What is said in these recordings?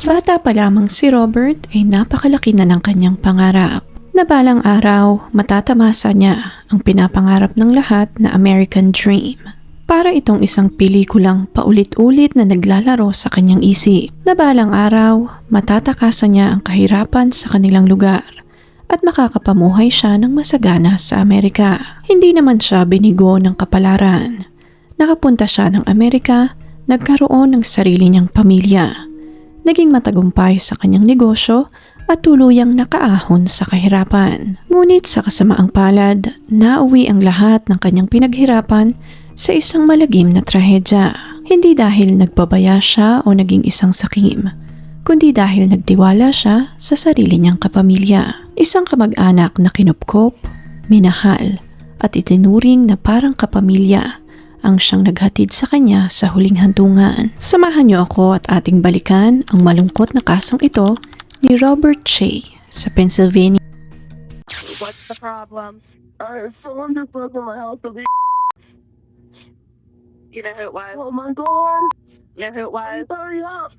Bata pa lamang si Robert ay napakalaki na ng kanyang pangarap. Na balang araw, matatamasa niya ang pinapangarap ng lahat na American Dream. Para itong isang pelikulang paulit-ulit na naglalaro sa kanyang isip. Na balang araw, matatakasan niya ang kahirapan sa kanilang lugar at makakapamuhay siya ng masagana sa Amerika. Hindi naman siya binigo ng kapalaran. Nakapunta siya ng Amerika, nagkaroon ng sarili niyang pamilya. Naging matagumpay sa kanyang negosyo at tuluyang nakaahon sa kahirapan. Ngunit sa kasamaang palad, nauwi ang lahat ng kanyang pinaghirapan sa isang malagim na trahedya. Hindi dahil nagbabaya siya o naging isang sakim, kundi dahil nagtiwala siya sa sarili niyang kapamilya. Isang kamag-anak na kinupkop, minahal, at itinuring na parang kapamilya ang siyang naghatid sa kanya sa huling hantungan. Samahan niyo ako at ating balikan ang malungkot na kasong ito ni Robert Che sa Pennsylvania. What's the problem? I fell under broken my health. You know why? Oh my god! You know why? Hurry up!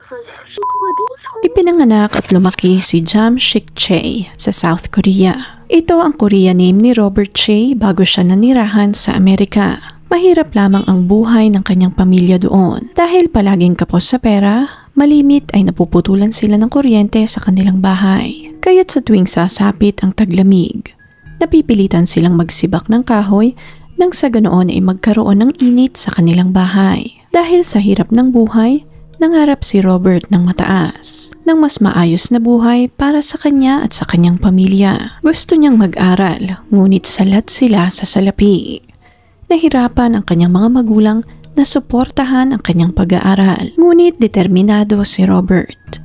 Ipinanganak at lumaki si Jamshik Che sa South Korea. Ito ang Korean name ni Robert Che bago siya nanirahan sa Amerika. Mahirap lamang ang buhay ng kanyang pamilya doon. Dahil palaging kapos sa pera, malimit ay napuputulan sila ng kuryente sa kanilang bahay. Kaya't sa tuwing sasapit ang taglamig, napipilitan silang magsibak ng kahoy nang sa ganoon ay magkaroon ng init sa kanilang bahay. Dahil sa hirap ng buhay, nangarap si Robert ng mataas, ng mas maayos na buhay para sa kanya at sa kanyang pamilya. Gusto niyang mag-aral, ngunit salat sila sa salapi. Nahirapan ang kanyang mga magulang na suportahan ang kanyang pag-aaral. Ngunit determinado si Robert.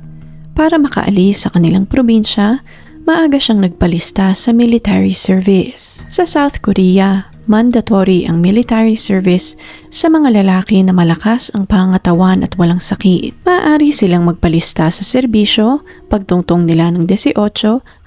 Para makaalis sa kanilang probinsya, maaga siyang nagpalista sa military service. Sa South Korea, mandatory ang military service sa mga lalaki na malakas ang pangangatawan at walang sakit. Maaari silang magpalista sa serbisyo pagtungtong nila ng 18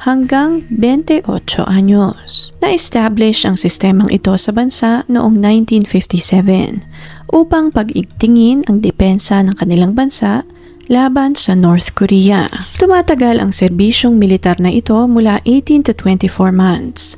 hanggang 28 anyos. Na-establish ang sistemang ito sa bansa noong 1957 upang pag-igtingin ang depensa ng kanilang bansa laban sa North Korea. Tumatagal ang serbisyong militar na ito mula 18 to 24 months.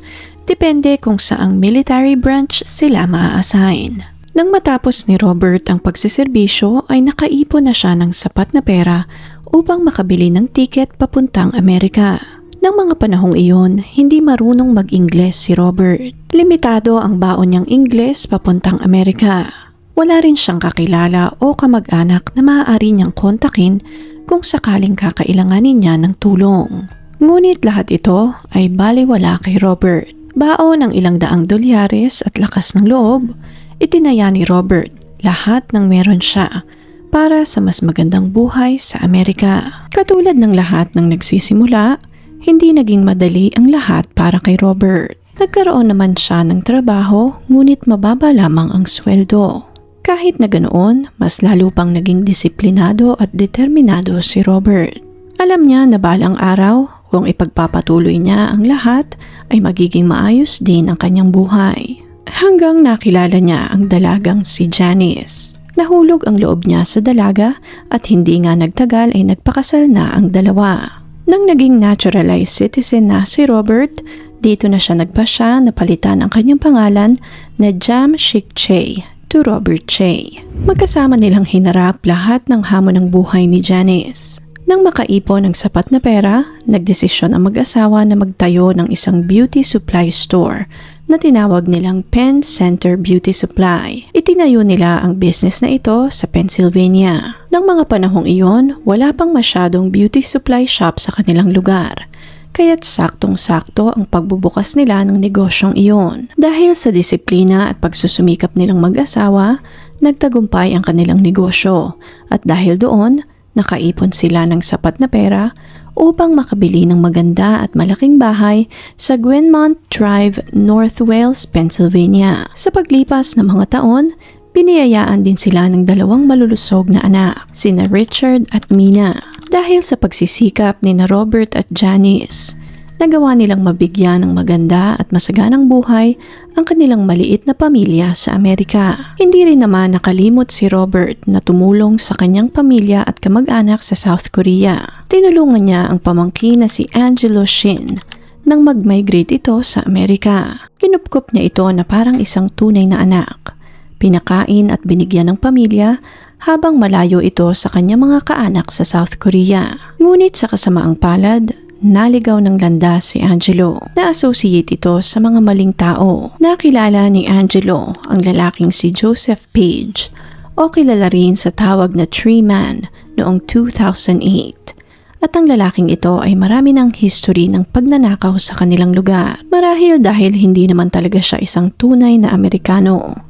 Depende kung saang military branch sila maa-assign. Nang matapos ni Robert ang pagsiserbisyo ay nakaipon na siya ng sapat na pera upang makabili ng tiket papuntang Amerika. Nang mga panahong iyon, hindi marunong mag-Ingles si Robert. Limitado ang baon niyang Ingles papuntang Amerika. Wala rin siyang kakilala o kamag-anak na maaari niyang kontakin kung sakaling kakailanganin niya ng tulong. Ngunit lahat ito ay baliwala kay Robert. Baon ng ilang daang dolyares at lakas ng loob, itinaya ni Robert lahat ng meron siya para sa mas magandang buhay sa Amerika. Katulad ng lahat ng nagsisimula, hindi naging madali ang lahat para kay Robert. Nagkaroon naman siya ng trabaho ngunit mababa lamang ang sweldo. Kahit na ganoon, mas lalo pang naging disiplinado at determinado si Robert. Alam niya na balang araw, kung ipagpapatuloy niya ang lahat, ay magiging maayos din ang kanyang buhay. Hanggang nakilala niya ang dalagang si Janice. Nahulog ang loob niya sa dalaga at hindi nga nagtagal ay nagpakasal na ang dalawa. Nang naging naturalized citizen na si Robert, dito na siya nagpasya na palitan ang kanyang pangalan na Jamshik Che to Robert Che. Magkasama nilang hinarap lahat ng hamon ng buhay ni Janice. Nang makaipon ng sapat na pera, nagdesisyon ang mag-asawa na magtayo ng isang beauty supply store na tinawag nilang Penn Center Beauty Supply. Itinayo nila ang business na ito sa Pennsylvania. Nang mga panahong iyon, wala pang masyadong beauty supply shop sa kanilang lugar. Kaya't saktong-sakto ang pagbubukas nila ng negosyong iyon. Dahil sa disiplina at pagsusumikap nilang mag-asawa, nagtagumpay ang kanilang negosyo at dahil doon, nakaipon sila ng sapat na pera upang makabili ng maganda at malaking bahay sa Gwenmont Drive, North Wales, Pennsylvania. Sa paglipas ng mga taon, biniyayaan din sila ng dalawang malulusog na anak, sina Richard at Mina. Dahil sa pagsisikap ni Robert at Janice, Nagawa nilang mabigyan ng maganda at masaganang buhay ang kanilang maliit na pamilya sa Amerika. Hindi rin naman nakalimot si Robert na tumulong sa kanyang pamilya at kamag-anak sa South Korea. Tinulungan niya ang pamangkin na si Angelo Shin nang mag-migrate ito sa Amerika. Kinupkop niya ito na parang isang tunay na anak. Pinakain at binigyan ng pamilya habang malayo ito sa kanyang mga kaanak sa South Korea. Ngunit sa kasamaang palad, naligaw ng landas si Angelo. Na-associate ito sa mga maling tao. Nakilala ni Angelo ang lalaking si Joseph Page o kilala rin sa tawag na Tree Man noong 2008. At ang lalaking ito ay marami ng history ng pagnanakaw sa kanilang lugar. Marahil dahil hindi naman talaga siya isang tunay na Amerikano.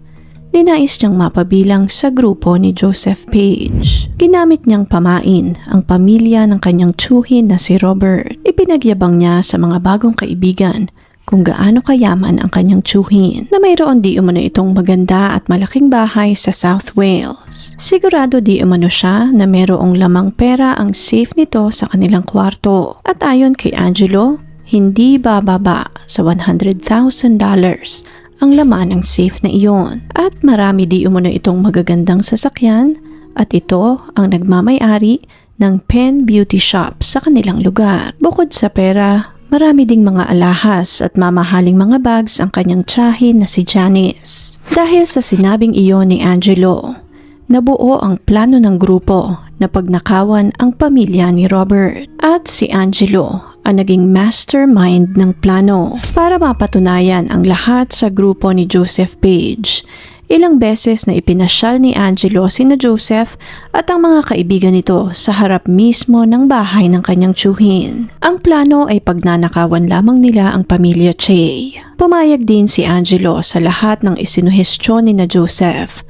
Ninais niyang mapabilang sa grupo ni Joseph Page. Ginamit niyang pamain ang pamilya ng kanyang tsuhin na si Robert. Ipinagyabang niya sa mga bagong kaibigan kung gaano kayaman ang kanyang tsuhin na mayroon di umano itong maganda at malaking bahay sa South Wales. Sigurado di umano siya na mayroong lamang pera ang safe nito sa kanilang kwarto. At ayon kay Angelo, hindi bababa sa $100,000 ang laman ng safe na iyon. At marami di umano itong magagandang sasakyan at ito ang nagmamay-ari ng Penn Beauty Shop sa kanilang lugar. Bukod sa pera, marami ding mga alahas at mamahaling mga bags ang kanyang tiyahin na si Janice. Dahil sa sinabing iyon ni Angelo, nabuo ang plano ng grupo na pagnakawan ang pamilya ni Robert. At si Angelo ang naging mastermind ng plano para mapatunayan ang lahat sa grupo ni Joseph Page. Ilang beses na ipinasyal ni Angelo sina Joseph at ang mga kaibigan nito sa harap mismo ng bahay ng kanyang tsuhin. Ang plano ay pagnanakawan lamang nila ang pamilya Che. Pumayag din si Angelo sa lahat ng isinuhestyon ni na Joseph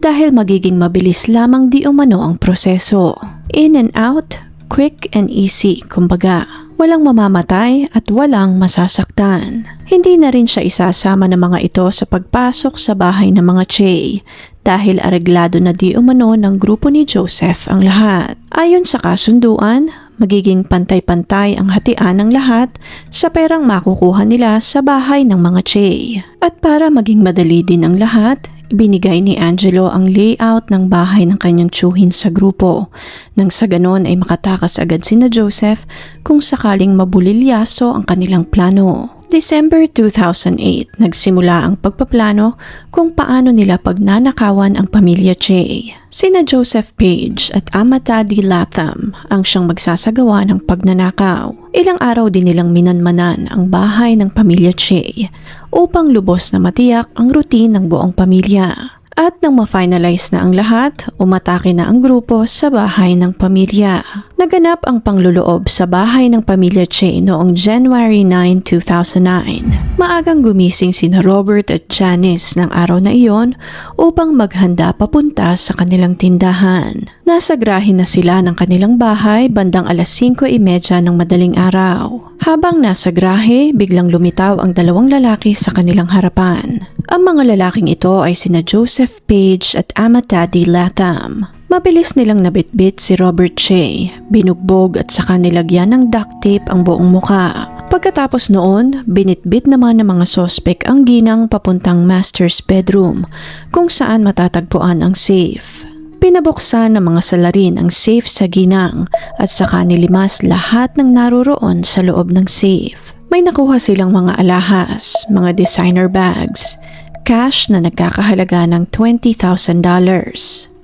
dahil magiging mabilis lamang di umano ang proseso. In and out, quick and easy, kumbaga. Walang mamamatay at walang masasaktan. Hindi na rin siya isasama ng mga ito sa pagpasok sa bahay ng mga Che dahil areglado na di umano ng grupo ni Joseph ang lahat. Ayon sa kasunduan, magiging pantay-pantay ang hatian ng lahat sa perang makukuha nila sa bahay ng mga Che. At para maging madali din ang lahat, ibinigay ni Angelo ang layout ng bahay ng kanyang tsuhin sa grupo nang sa ganon ay makatakas agad sina Joseph kung sakaling mabulilyaso ang kanilang plano. December 2008, nagsimula ang pagpaplano kung paano nila pagnanakawan ang pamilya Che. Sina Joseph Page at Amata D. Latham ang siyang magsasagawa ng pagnanakaw. Ilang araw din nilang minanmanan ang bahay ng pamilya Che upang lubos na matiyak ang routine ng buong pamilya. At nang ma-finalize na ang lahat, umatake na ang grupo sa bahay ng pamilya. Naganap ang pangluloob sa bahay ng pamilya Che noong January 9, 2009. Maagang gumising sina Robert at Janice ng araw na iyon upang maghanda papunta sa kanilang tindahan. Nasa grahe na sila ng kanilang bahay bandang 5:30 ng madaling araw. Habang nasa grahe, biglang lumitaw ang dalawang lalaki sa kanilang harapan. Ang mga lalaking ito ay sina Joseph Page at Amata D. Latham. Mabilis nilang nabitbit si Robert Che, binugbog at saka nilagyan ng duct tape ang buong muka. Pagkatapos noon, binitbit naman ng mga sospek ang ginang papuntang master's bedroom kung saan matatagpuan ang safe. Pinabuksan ng mga salarin ang safe sa ginang at saka nilimas lahat ng naroroon sa loob ng safe. May nakuha silang mga alahas, mga designer bags, cash na nagkakahalaga ng $20,000.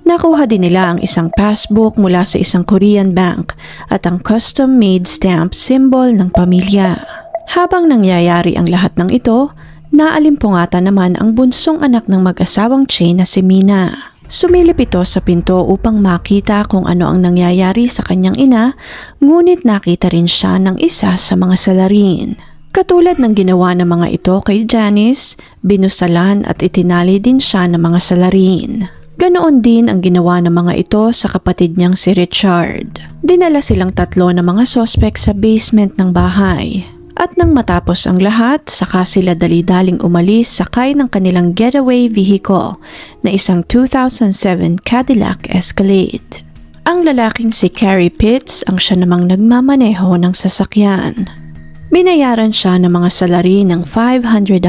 Nakuha din nila ang isang passbook mula sa isang Korean bank at ang custom-made stamp symbol ng pamilya. Habang nangyayari ang lahat ng ito, naalimpungatan naman ang bunsong anak ng mag-asawang Che na si Mina. Sumilip ito sa pinto upang makita kung ano ang nangyayari sa kanyang ina, ngunit nakita rin siya ng isa sa mga salarin. Katulad ng ginawa ng mga ito kay Janice, binusalan at itinali din siya ng mga salarin. Ganoon din ang ginawa ng mga ito sa kapatid niyang si Richard. Dinala silang tatlo ng mga sospek sa basement ng bahay. At nang matapos ang lahat, saka sila dali-daling umalis sakay ng kanilang getaway vehicle na isang 2007 Cadillac Escalade. Ang lalaking si Carrie Pitts ang siya namang nagmamaneho ng sasakyan. Binayaran siya ng mga salary ng $500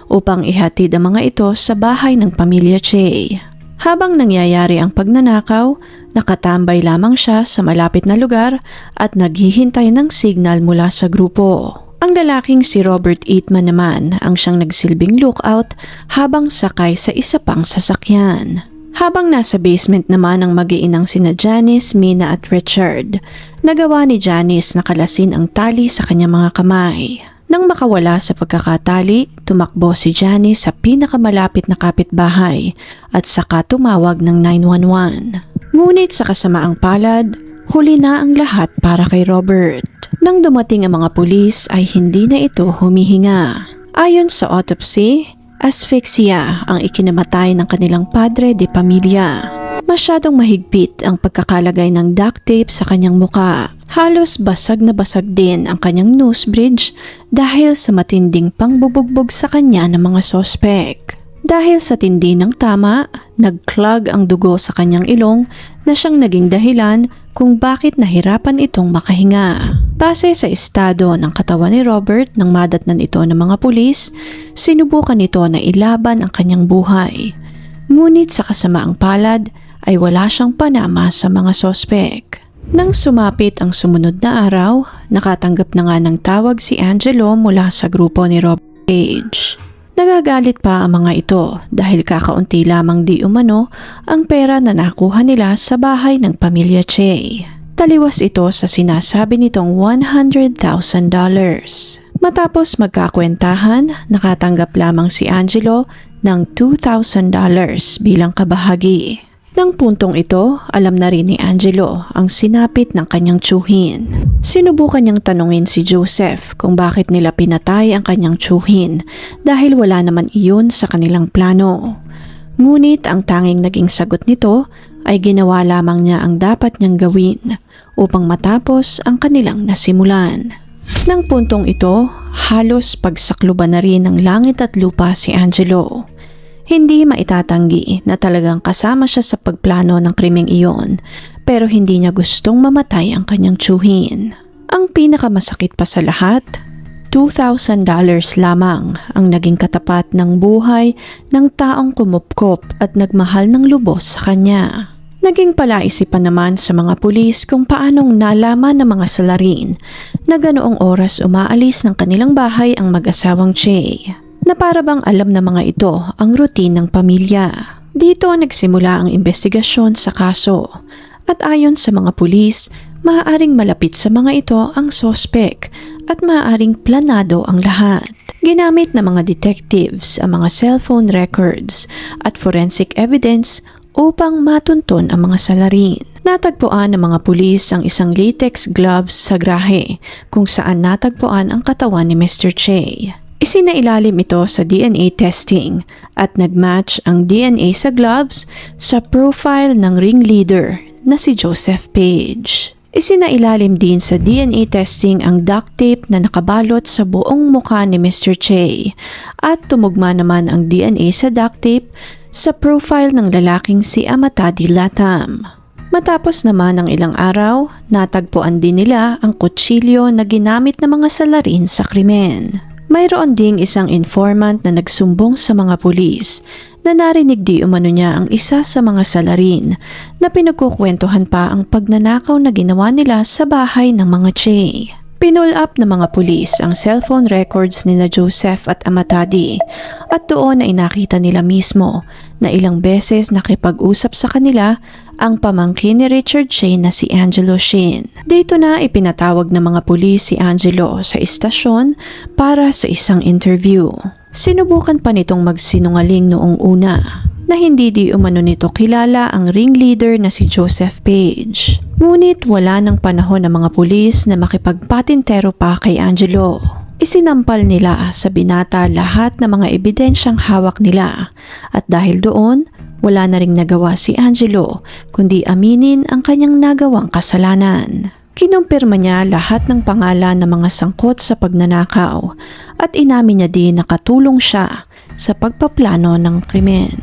upang ihatid ang mga ito sa bahay ng pamilya Che. Habang nangyayari ang pagnanakaw, nakatambay lamang siya sa malapit na lugar at naghihintay ng signal mula sa grupo. Ang lalaking si Robert Eatman naman ang siyang nagsilbing lookout habang sakay sa isa pang sasakyan. Habang nasa basement naman ang mag-iinang sina Janice, Mina at Richard, nagawa ni Janice na kalasin ang tali sa kanyang mga kamay. Nang makawala sa pagkakatali, tumakbo si Janice sa pinakamalapit na kapitbahay at saka tumawag ng 911. Ngunit sa kasamaang palad, huli na ang lahat para kay Robert. Nang dumating ang mga pulis ay hindi na ito humihinga. Ayon sa autopsy, asphyxia ang ikinamatay ng kanilang padre de pamilya. Masyadong mahigpit ang pagkakalagay ng duct tape sa kanyang muka. Halos basag na basag din ang kanyang nose bridge dahil sa matinding pangbubugbog sa kanya ng mga sospek. Dahil sa tindi ng tama, nag-clog ang dugo sa kanyang ilong na siyang naging dahilan kung bakit nahirapan itong makahinga. Base sa estado ng katawan ni Robert nang madatnan ito ng mga pulis, sinubukan nito na ilaban ang kanyang buhay. Ngunit sa kasamaang palad ay wala siyang panama sa mga sospek. Nang sumapit ang sumunod na araw, nakatanggap na nga ng tawag si Angelo mula sa grupo ni Robert Page. Nagagalit pa ang mga ito dahil kakaunti lamang di umano ang pera na nakuha nila sa bahay ng pamilya Che. Taliwas ito sa sinasabi nitong $100,000. Matapos magkakwentahan, nakatanggap lamang si Angelo ng $2,000 bilang kabahagi. Nang puntong ito, alam na rin ni Angelo ang sinapit ng kanyang tiyuhin. Sinubukan niyang tanungin si Joseph kung bakit nila pinatay ang kanyang tiyuhin dahil wala naman iyon sa kanilang plano. Ngunit ang tanging naging sagot nito ay ginawa lamang niya ang dapat niyang gawin upang matapos ang kanilang nasimulan. Nang puntong ito, halos pagsakluban na rin ng langit at lupa si Angelo. Hindi maitatanggi na talagang kasama siya sa pagplano ng krimeng iyon pero hindi niya gustong mamatay ang kanyang tiyuhin. Ang pinakamasakit pa sa lahat, $2,000 lamang ang naging katapat ng buhay ng taong kumupkop at nagmahal ng lubos sa kanya. Naging palaisipan naman sa mga pulis kung paanong nalaman ng mga salarin na ganoong oras umaalis ng kanilang bahay ang mag-asawang Che. Na para bang alam ng mga ito ang routine ng pamilya. Dito nagsimula ang investigasyon sa kaso at ayon sa mga pulis, maaaring malapit sa mga ito ang sospek at maaaring planado ang lahat. Ginamit ng mga detectives ang mga cellphone records at forensic evidence upang matunton ang mga salarin. Natagpuan ng mga pulis ang isang latex gloves sa grahe kung saan natagpuan ang katawan ni Mr. Che. Isinailalim ito sa DNA testing at nagmatch ang DNA sa gloves sa profile ng ringleader na si Joseph Page. Isinailalim din sa DNA testing ang duct tape na nakabalot sa buong mukha ni Mr. Che at tumugma naman ang DNA sa duct tape sa profile ng lalaking si Amatadi Latam. Matapos naman ang ilang araw, natagpuan din nila ang kutsilyo na ginamit ng mga salarin sa krimen. Mayroon ding isang informant na nagsumbong sa mga pulis na narinig di umano niya ang isa sa mga salarin na pinagkukwentuhan pa ang pagnanakaw na ginawa nila sa bahay ng mga Che. Pinull up ng mga pulis ang cellphone records ni na Joseph at Amatadi at doon ay nakita nila mismo na ilang beses nakipag-usap sa kanila ang pamangkin ni Richard Che na si Angelo Shin. Dito na ipinatawag ng mga pulis si Angelo sa istasyon para sa isang interview. Sinubukan pa nitong magsinungaling noong una na hindi di umano nito kilala ang ringleader na si Joseph Page. Ngunit wala ng panahon ng mga pulis na makipagpatintero pa kay Angelo. Isinampal nila sa binata lahat ng mga ebidensyang hawak nila at dahil doon, wala na ring nagawa si Angelo kundi aminin ang kanyang nagawang kasalanan. Kinumpirma niya lahat ng pangalan ng mga sangkot sa pagnanakaw at inamin niya din na katulong siya sa pagpaplano ng krimen.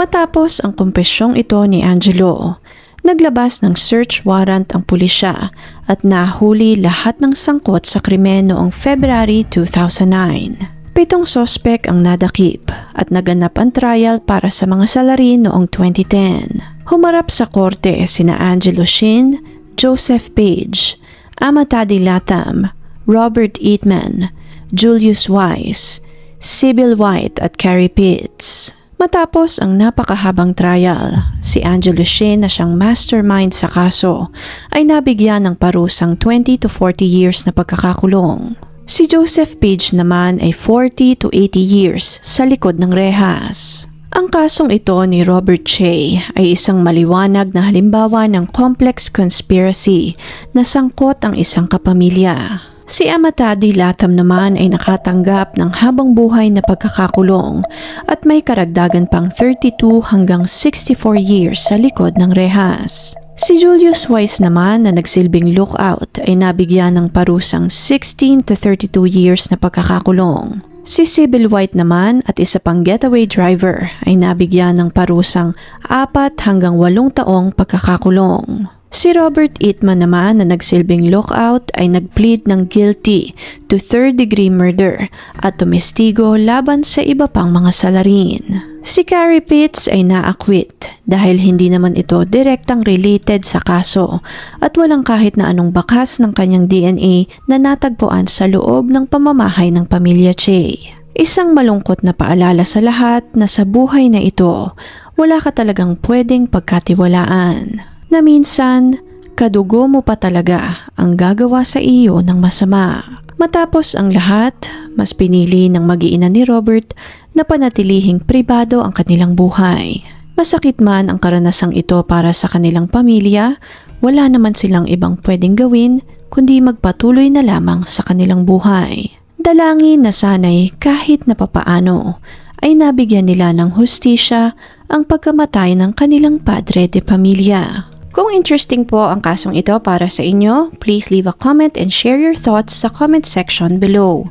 Matapos ang kumpesyong ito ni Angelo, Naglabas ng search warrant ang pulisya at nahuli lahat ng sangkot sa krimen noong February 2009. 7 sospek ang nadakip at naganap ang trial para sa mga salarin noong 2010. Humarap sa korte sina Angelo Shin, Joseph Page, Amatadi Latham, Robert Eatman, Julius Weiss, Sybil White at Carrie Pitts. Matapos ang napakahabang trial, si Angelo Shin na siyang mastermind sa kaso ay nabigyan ng parusang 20 to 40 years na pagkakakulong. Si Joseph Page naman ay 40 to 80 years sa likod ng rehas. Ang kasong ito ni Robert Che ay isang maliwanag na halimbawa ng complex conspiracy na sangkot ang isang kapamilya. Si Amatadi Latham naman ay nakatanggap ng habang buhay na pagkakakulong at may karagdagan pang 32 hanggang 64 years sa likod ng rehas. Si Julius Weiss naman na nagsilbing lookout ay nabigyan ng parusang 16 to 32 years na pagkakakulong. Si Sybil White naman at isa pang getaway driver ay nabigyan ng parusang 4 hanggang 8 taong pagkakakulong. Si Robert Eatman naman na nagsilbing lookout ay nagplead ng guilty to third-degree murder at tumestigo laban sa iba pang mga salarin. Si Carrie Pitts ay na-acquit dahil hindi naman ito direktang related sa kaso at walang kahit na anong bakas ng kanyang DNA na natagpuan sa loob ng pamamahay ng pamilya Che. Isang malungkot na paalala sa lahat na sa buhay na ito, wala ka talagang pwedeng pagkatiwalaan. Na minsan, kadugo mo pa talaga ang gagawa sa iyo ng masama. Matapos ang lahat, mas pinili ng mag-iina ni Robert na panatilihing pribado ang kanilang buhay. Masakit man ang karanasang ito para sa kanilang pamilya, wala naman silang ibang pwedeng gawin kundi magpatuloy na lamang sa kanilang buhay. Dalangin na sana'y kahit na papaano ay nabigyan nila ng hustisya ang pagkamatay ng kanilang padre de pamilya. Kung interesting po ang kasong ito para sa inyo, please leave a comment and share your thoughts sa comment section below.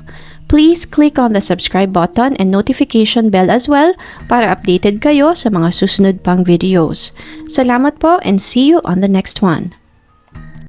Please click on the subscribe button and notification bell as well para updated kayo sa mga susunod pang videos. Salamat po and see you on the next one.